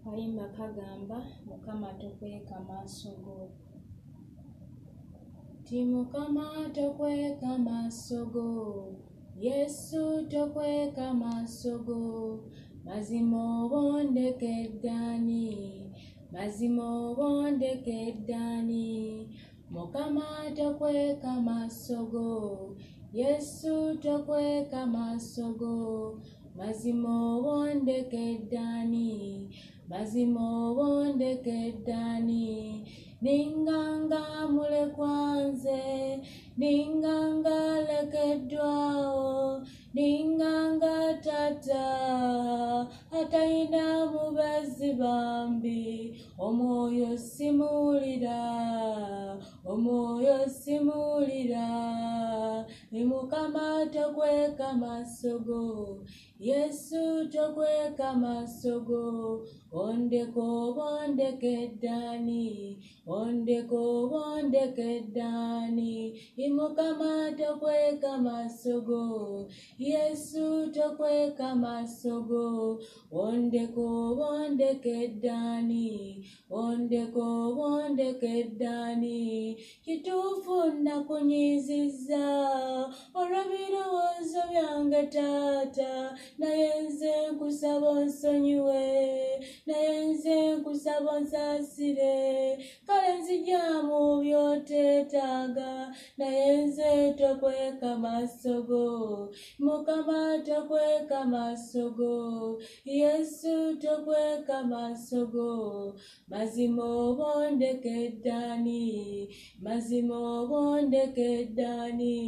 Kayimba kagamba Mukama tokweka maaso go. Ti Mukama tokweka maaso go, Yesu tokweka maaso go. Mazima obondekeddani, mazima obondekeddani. Mukama tokweka maaso go, Yesu tokweka maaso go. Mazima obondekeddani, mazima obondekeddani. Ninganga mulekwanze, ninganga lekeddwawo, ninganga tata atayina mubazi bambi. Omwoyo simulira, omwoyo simulira. Ni Mukama tokweka maaso go, Yesu tokweka maaso go. Ondeko obondekeddani, ondeko obondekeddani. Ni Mukama tokweka maaso go, Yesu tokweka maaso go. Ondeko obondekeddani, ondeko obondekeddani. Kituufu nakunyizizza olw'ebirowoozo byange taata, naye nze nkusaba onsonyiwe, naye nze nkusaba onsaasire. Kale nzija mu by'oteetaaga, naye nze tokweka maaso go. Mukama tokweka maaso go, Yesu tokweka maaso go. Mazima obondekeddani, mazima obondekeddani.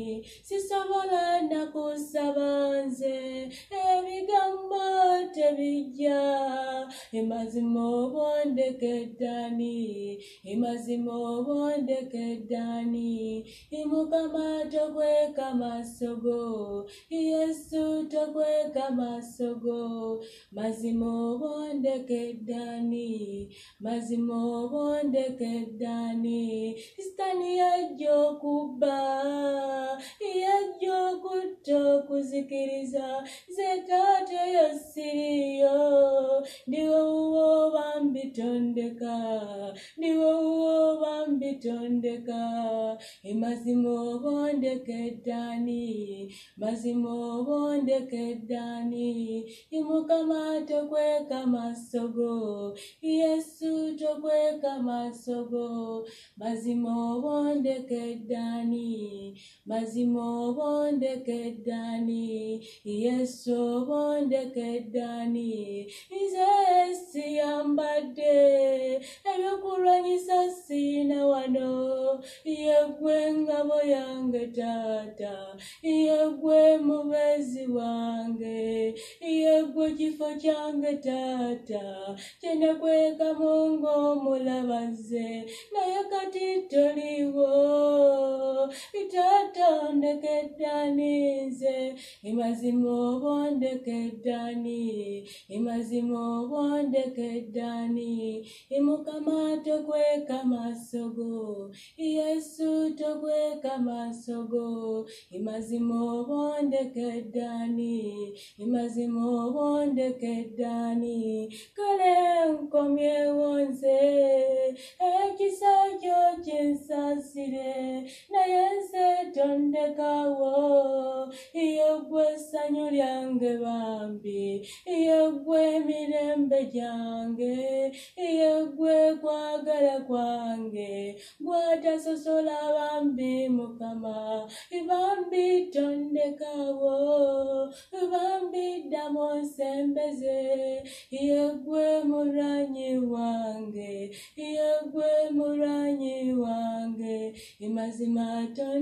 Sisobola nakusaba nze, ebigambo tebijja. Mazima obondekeddani, mazima obondekeddani. Mukama tokweka maaso go, Yesu tokweka maaso go. Mazima obondekeddani, mazima obondekeddani. Sitaani yajja okubba, yajja okutta okuzikiriza. Nze taata eyo siriyo, ndiwe wuwo bambi tondeka, ndiwe wuwo bambi tondeka. Mazima obondekeddani, mazima obondekeddani. Mukama tokweka maaso go, Yesu tokweka maaso go. Mazima obondekeddani, mazima obondekeddani. Yesu obondekeddani. Nze siyambadde ebyokulwanyisa sina wano, yeggwe ngabo yange taata, yeggwe mubezi wange, yeggwe kifo kyange taata, kyenakwekamu ng'omulabaze, naye kati toliwo. Taata ondekeddani nze, mazima obondekeddani, mazima obondekeddani. Mukama tokweka maaso go, Yesu tokweka maaso go. Mazima obondekeddani, mazima obondekeddani. Kale nkomyewo nze, ekisa kyo kinsaasire, naye nze tondekawo. Yeggwe essanyu lyange bambi, yeggwe emirembe gyange, yeggwe kwagala kwange, gwatasosola bambi. Mukama bambi tondekawo, bambi ddamu onsembeze. Yeggwe mulwanyi wange, yeggwe mulwanyi wange. Mazima